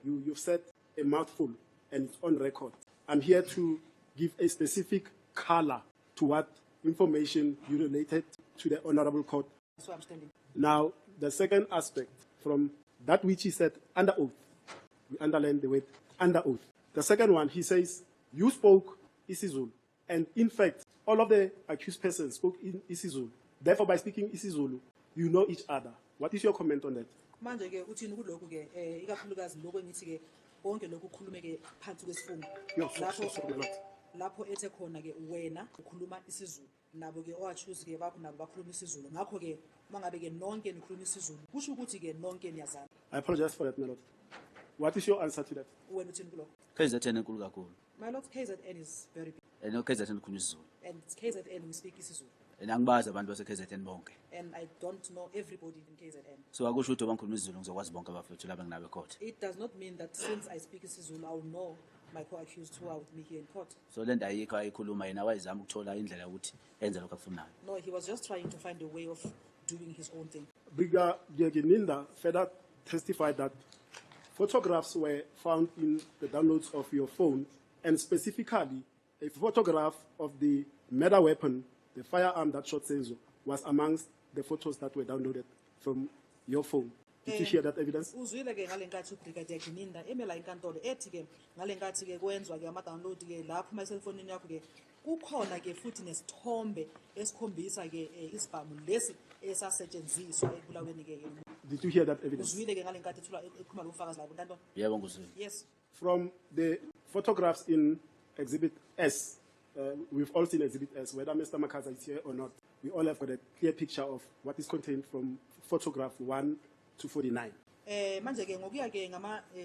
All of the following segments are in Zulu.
you've said a mouthful, and it's on record. I'm here to give a specific color to what information you related to the Honorable Court. So I'm standing. Now, the second aspect, from that which he said under oath, we underline the word under oath. The second one, he says, you spoke isiZulu, and in fact, all of the accused persons spoke in isiZulu. Therefore, by speaking isiZulu, you know each other. What is your comment on that? Manje ke uthini kulokhu ke ikakhulukazi lokho engithi ke konke lokhu ukhulume ke phansi kwesifungo. Lapho ethe khona ke wena ukhuluma isiZulu nabo ke owachoose ke bakho nabo bakhuluma isiZulu. Ngakho ke mangabe ke nonke nikhuluma isiZulu kusho ukuthi ke nonke niyazana. I apologize for that, my lord. What is your answer to that? Wena uthini kulokho? KZN enkulu kakhulu. My lord, KZN is very big. No KZN ukhuluma isiZulu. And it's KZN we speak isiZulu. Angibazi abantu base KZN bonke. And I don't know everybody in KZN. So akusho ukuthi bangikhuluma isiZulu ngizokwazi bonke abafethu laba nginabe court. It does not mean that since I speak isiZulu I'll know my co-accused who are with me here in court. So lento ayikho ayikhuluma yena wayizama ukuthola indlela ukuthi enze lokho akufunayo. No, he was just trying to find a way of doing his own thing. Brigadier Gininda further testified that photographs were found in the downloads of your phone, and specifically a photograph of the murder weapon, the firearm that shot Senzo, was amongst the photos that were downloaded from your phone. Did you hear that evidence? Uzwile ke ngalenkathi uBrigadier Gininda emela inkantolo ethi ke ngalenkathi ke kwenzwa ke ama download ke lapho my cellphone yakho ke kukhona ke futhi nesithombe esikhombisa ke isibhamu lesi esasetshenziswa ekulaweni ke. Did you hear that evidence? Uzwile ke ngalenkathi ethula ekhuluma lobufakazi lapho inkantolo. Yebo ngizwile. Yes. From the photographs in Exhibit S, we've all seen Exhibit S, whether Mr. Makaza is here or not. We all have got a clear picture of what is contained from photograph 1 to 49. Manje ke ngokuya ke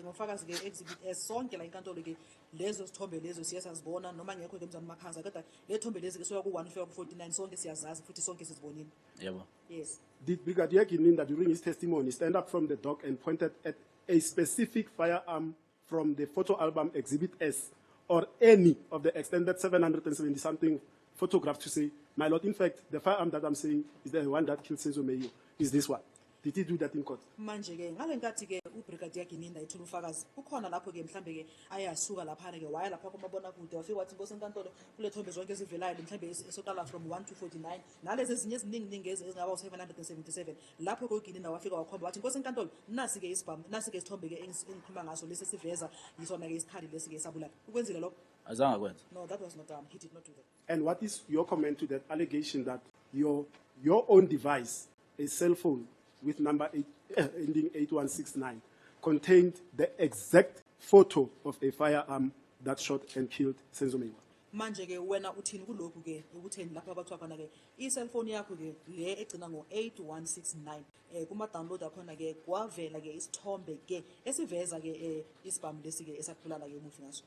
ngofakazi ke Exhibit S sonke la inkantolo ke lezo sithombe lezo siyasazibona noma ngekho ke Mzansi Makhaza kodwa le thombe lezi ke soya ku 1 ufika ku 49 sonke siyazazi futhi sonke sizibonile. Yebo. Yes. Did Brigadier Gininda during his testimony stand up from the dock and pointed at a specific firearm from the photo album Exhibit S or any of the extended 770 something photographs to say, my lord, in fact, the firearm that I'm saying is the one that killed Senzo Meyo, is this one? Did he do that in court? Manje ke ngalenkathi ke uBrigadier Gininda ethula ufakazi kukhona lapho ke mhlambe ke ayasuka lapha ke waya lapha kumabona kude wafika wathi inkosi enkantolo kule thombe zonke ezivelayo mhlambe esoqala from 1 to 49 nalezi ezinye eziningi ezingaba 777 lapho ke uGininda wafika wakhomba wathi inkosi enkantolo nasi ke isibhamu nasi ke isithombe ke engikhuluma ngaso lesi siveza yisona ke isikhali lesi ke sabulala ukwenzile lokho azange kwenza. No, that was not done. He did not do that. And what is your comment to that allegation that your own device, a cell phone with number ending 8169, contained the exact photo of a firearm that shot and killed Senzo Meyo? Manje ke wena uthini kulokhu ke ukutheni lapha abathwa khona ke i-cellphone yakho ke le egcina ngo8169 kuma download akhona ke kwavela ke isithombe ke esiveza ke isibhamu lesi ke esakhulala ke umufi ngaso.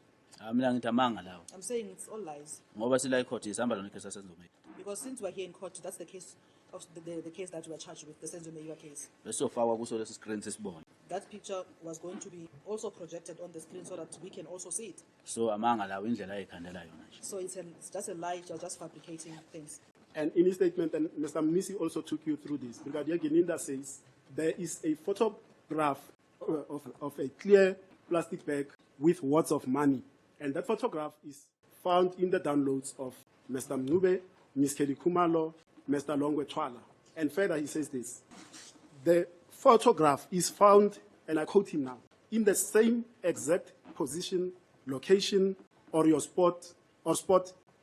Mina ngithi amanga lawo. I'm saying it's all lies. Ngoba sila icourt isihamba lona iCase yaSenzo Meyo. Because since we're here in court, that's the case of the case that we are charged with, the Senzo Meyo case. Besofakwa kuso lesi screen sesibone. That picture was going to be also projected on the screen so that we can also see it. So amanga lawo indlela ayikhandela yona nje. So it's just a lie, you're just fabricating things. And in his statement, and Mr. Mnisi also took you through this, Brigadier Gininda says there is a photograph of a clear plastic bag with wads of money. And that photograph is found in the downloads of Mr. Mnube, Ms. Kelly Kumalo, Mr. Longwe Twala. And further, he says this. The photograph is found, and I quote him now, in the same exact position, location, or your spot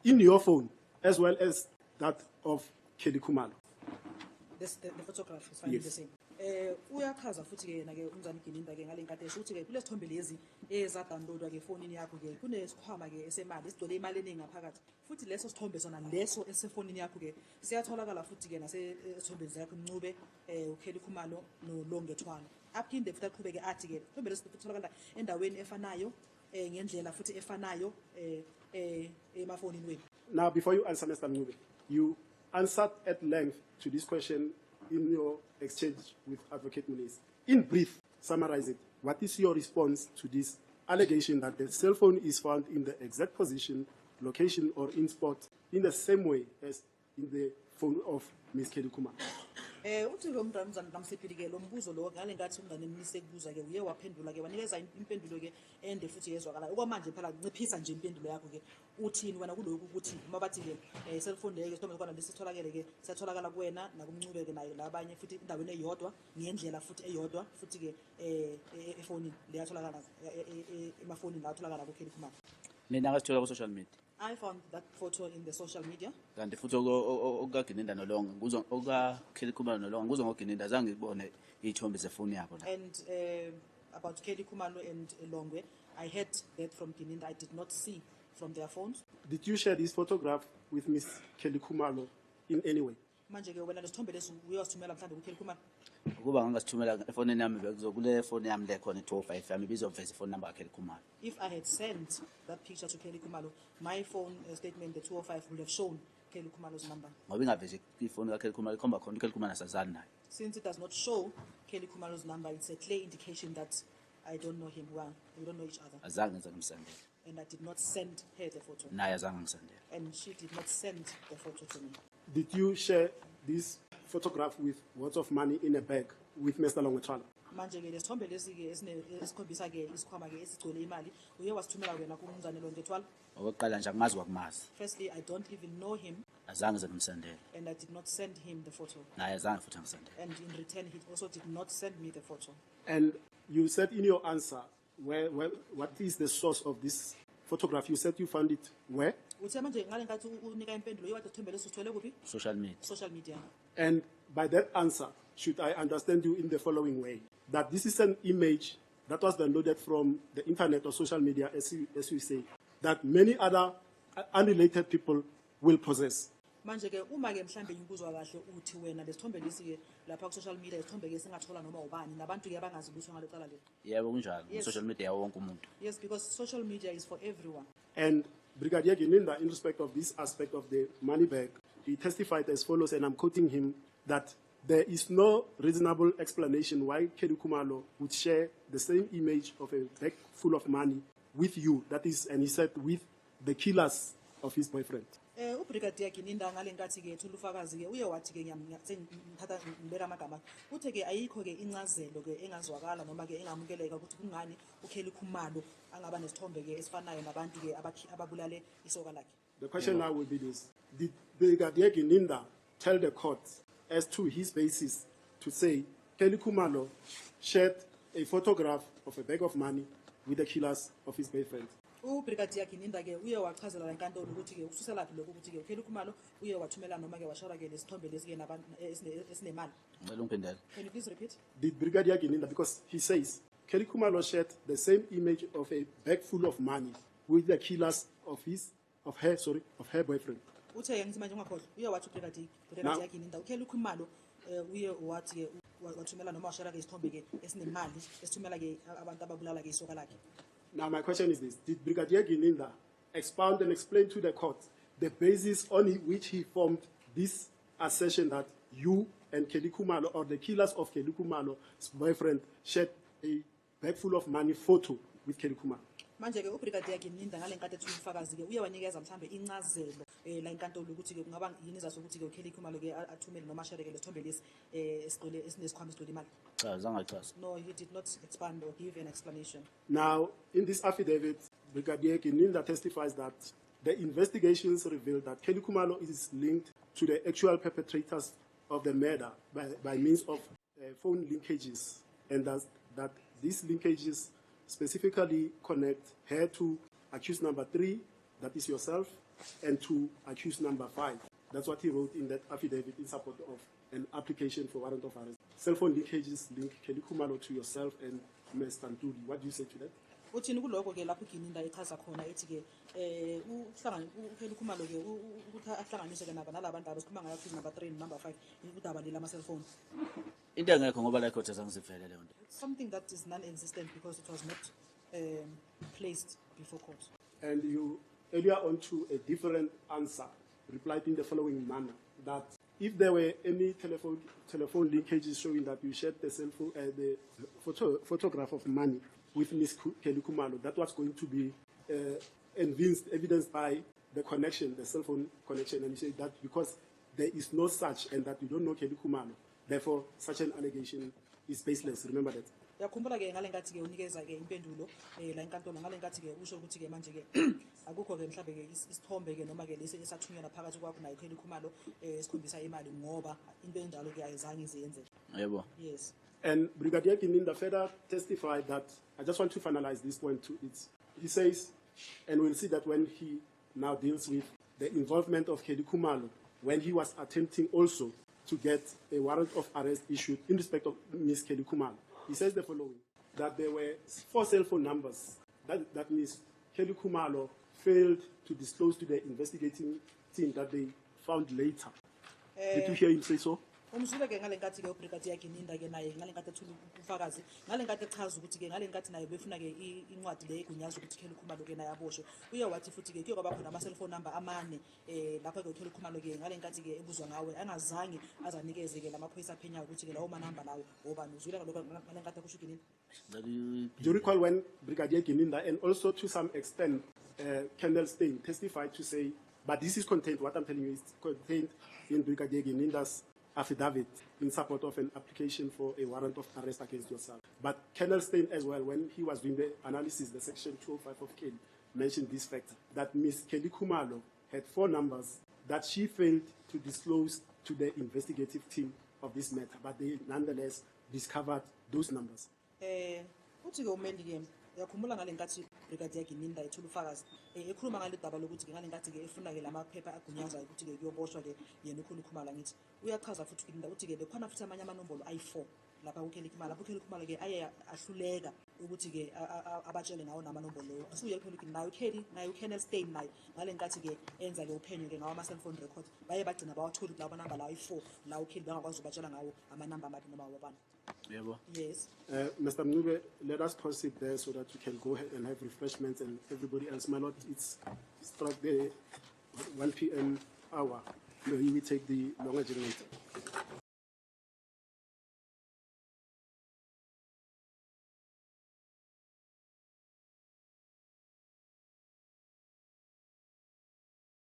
in your phone, as well as that of Kelly Kumalo. The photograph is finding the same. Uyachaza futhi ke na ke umzali Gininda ke ngalenkathi eshuthi ke kule sithombe lezi eza downloadwa ke fonini yakho ke kunesikhwama ke esemali esigcwele imali eningi ngaphakathi futhi leso sithombe sona leso esefonini yakho ke siyatholakala futhi ke nase sithombeni zakho Ncube uKelly Khumalo noLonge Thwala aphinde futhi aqhubeke athi ke sithombe lesi sitholakala endaweni efanayo ngendlela futhi efanayo emafonini wenu. Now, before you answer, Mr. Mnube, you answered at length to this question in your exchange with Advocate Muniz. In brief, summarize it. What is your response to this allegation that the cell phone is found in the exact position, location, or in spot in the same way as in the phone of Ms. Kelly Kumalo? Uthi lo mntanzana kaMsipili ke lo mbuzo lo ngale ngathi umngane eminise kubuza ke uye waphendula ke wanikeza impendulo ke ende futhi yezwakala okwamanje phela nciphisa nje impendulo yakho ke uthini wena kuloko ukuthi uma bathi ke cellphone ke isithombe kwana lesitholakele ke siyatholakala kuwena nakumncube ke nayo labanye futhi indaweni eyodwa ngendlela futhi eyodwa futhi ke efonini leyatholakala emafonini atholakala ku Kelly Nina ngasithola ku social media. I found that photo in the social media. Kanti futhi okukaGininda nolonga nguzwa okukaKelly Khumalo nolonga nguzwa ngoGininda zange ngibone ithombe zefoni yakho la. And about Kelly Khumalo and Longwe, I heard that from Gininda. I did not see from their phones. Did you share this photograph with Miss Kelly Khumalo in any way? Manje ke wena lesithombe leso uyosithumela mhlambe ku Kelly Khumalo. Ukuba ngingasithumela efonini yami bekuzokule phone yami le khona 205 yami bizoveza phone number yaKelly Khumalo. If I had sent that picture to Kelly Khumalo, my phone statement, the 205, would have shown Kelly Khumalo's number. Ngoba ingavezi ifoni kaKelly Khumalo ikhomba khona uKelly Khumalo asazani naye. Since it does not show Kelly Khumalo's number, it's a clear indication that I don't know him well. We don't know each other. Azange ngize ngimsendele. And I did not send her the photo. Naye azange ngisendele. And she did not send the photo to me. Did you share this photograph with words of money in a bag with Mr. Longwethala? Manje ke lesithombe lesi ke esikhombisa ke isikhwama ke esigcwele imali uye wasithumela wena kumngane Longwethala. Okokuqala nje akumazi wakumazi. Firstly, I don't even know him. Azange ngize ngimsendele. And I did not send him the photo. Naye azange futhi ngisendele. And in return, he also did not send me the photo. And you said in your answer, what is the source of this photograph? You said you found it where? Uthe manje ngale ngathi unika impendulo uye wathi isithombe leso sithole kuphi? Social media. Social media. And by that answer, should I understand you in the following way? That this is an image that was downloaded from the internet or social media, as you say, that many other unrelated people will possess. Manje ke uma ke mhlambe ngikuzwa kahle uthi wena lesithombe lesi ke lapha ku social media isithombe ke singathola noma ubani nabantu ke abangazi lutho ngalecala le. Yebo kunjalo. Yes. Social media yawo wonke umuntu. Yes, because social media is for everyone. And Brigadier Gininda, in respect of this aspect of the money bag, he testified as follows, and I'm quoting him, that there is no reasonable explanation why Kelly Khumalo would share the same image of a bag full of money with you, that is, and he said, with the killers of his boyfriend. Ubrigadier Gininda ngale nkathi ke thulufakazi ke uye wathi ke ngiyathatha ngibeka amagama uthe ke ayikho ke incazelo ke engazwakala noma ke engamukeleka ukuthi kungani uKelly Khumalo angaba nesithombe ke esifanayo nabantu ke ababulale isoka lakhe. The question now will be this: did Brigadier Gininda tell the court as to his basis to say Kelly Khumalo shared a photograph of a bag of money with the killers of his boyfriend? Ubrigadier Gininda ke uye wachazela la nkantolo ukuthi ke ususela laphi lokho ukuthi ke uKelly Khumalo uye wathumela noma ke washara ke lesithombe lesi ke nabantu esinemali. Ngicela ungiphendele. Can you please repeat? Did Brigadier Gininda, because he says Kelly Khumalo shared the same image of a bag full of money with the killers of her boyfriend. Uthe ngithi manje ungakhohlwa uye wathi Brigadier Gininda uKelly Khumalo uye wathi ke wathumela noma washara ke isithombe ke esinemali esithumela ke abantu ababulala ke isoka lakhe. Now my question is this: did Brigadier Gininda expound and explain to the court the basis on which he formed this assertion that you and Kelly Khumalo, or the killers of Kelly Khumalo's boyfriend, shared a bag full of money photo with Kelly Khumalo? Manje ke uBrigadier Gininda ngale nkathi ethulufakazi ke uye wanikeza mhlambe incazelo la inkantolo ukuthi ke kungaba yini zaso ukuthi ke uKelly Khumalo ke athumele noma share ke lesithombe lesi esiqole esinesikhwama esigcwele imali. Cha zange achaza. No, he did not expand or give an explanation. Now, in this affidavit, Brigadier Gininda testifies that the investigations revealed that Kelly Khumalo is linked to the actual perpetrators of the murder by means of phone linkages, and that these linkages specifically connect her to accused number 3, that is yourself, and to accused number 5. That's what he wrote in that affidavit in support of an application for warrant of arrest. Cell phone linkages link Kelly Khumalo to yourself and Ms. Tantuli. What do you say to that? Uthini kuloko ke lapho Gininda echaza khona ethi ke uKelly Khumalo ke ukuthi ahlanganise ke nalabantu abasikhuluma ngayo accused number 3 and number 5 udaba leli ama cell phone. Into engekho ngoba la court azangisivele leyo nto. Something that is non-existent because it was not placed before court. And you earlier on to a different answer replied in the following manner, that if there were any telephone linkages showing that you shared the cell phone, the photograph of money with Ms. Kelly Khumalo, that was going to be evidenced by the connection, the cell phone connection, and you say that because there is no such and that you don't know Kelly Khumalo, Therefore, such an allegation is baseless. Remember that. Yakhumbula ke ngale nkathi ke unikeza ke impendulo la enkantolo ngale nkathi ke usho ukuthi ke manje ke akukho ke mhlambe ke isithombe ke noma ke lesi esathunyelwa phakathi kwakho nayo Kelly Khumalo esikhombisa imali ngoba into enjalo ke ayizange izenze. Yebo. Yes. And Brigadier Kininda further testified that, I just want to finalize this point too. He says, and we'll see that when he now deals with the involvement of Kelly Khumalo, when he was attempting also to get a warrant of arrest issued in respect of Ms. Kelly Khumalo. He says the following, that there were 4 cell phone numbers that Ms. Kelly Khumalo failed to disclose to the investigating team that they found later. Did you hear him say so? Umzule ke ngale nkathi ke uBrigadier Kininda ke naye ngale nkathi ethula ubufakazi ngale nkathi echaza ukuthi ke ngale nkathi naye befuna ke incwadi le egunyaza ukuthi Kelly Khumalo ke naye aboshwe uye wathi futhi ke kuyoba khona ama cellphone number amane lapha ke Kelly Khumalo ke ngale nkathi ke ebuzwa ngawe angazange azanikeze ke lamaphoyisa aphenyayo ukuthi ke lawo manamba lawo obani uzule ngalokho ngale nkathi akusho Kininda. Do you recall when Brigadier Kininda and also to some extent Colonel Steyn testified to say, but this is contained, what I'm telling you is contained in Brigadier Kininda's affidavit in support of an application for a warrant of arrest against yourself. But Colonel Steyn as well, when he was doing the analysis, the section 205 of Kelly mentioned this fact, that Ms. Kelly Khumalo had 4 numbers that she failed to disclose to the investigative team of this matter, but they nonetheless discovered those numbers. Uthi ke umendi ke yakhumbula ngale nkathi Brigadier Kininda ethula ufakazi ekhuluma ngale daba lokuthi ke ngale nkathi ke efuna ke lamaphepha agunyaza ukuthi ke kuyoboshwa ke yena uKelly Khumalo ngithi uyachaza futhi Kininda uthi ke bekhona futhi amanye amanombolo ayi4 lapha kuKelly Khumalo lapho uKelly Khumalo ke aye ahluleka ukuthi ke abatshele ngawo namanombolo usuye phela ukuthi nayo Colonel Steyn naye ngale nkathi ke enza ke uphenyo ke ngawo ama cell phone record baye bagcina bawathola lawo manamba lawo ayi4 la uKelly bangakwazi ubatshela ngawo amanamba amade noma wabani. Yes. Mr. Mnube, let us pause it there so that we can go ahead and have refreshments and everybody else. My lord, it's struck the 1 p.m. hour. You will take the long adjournment.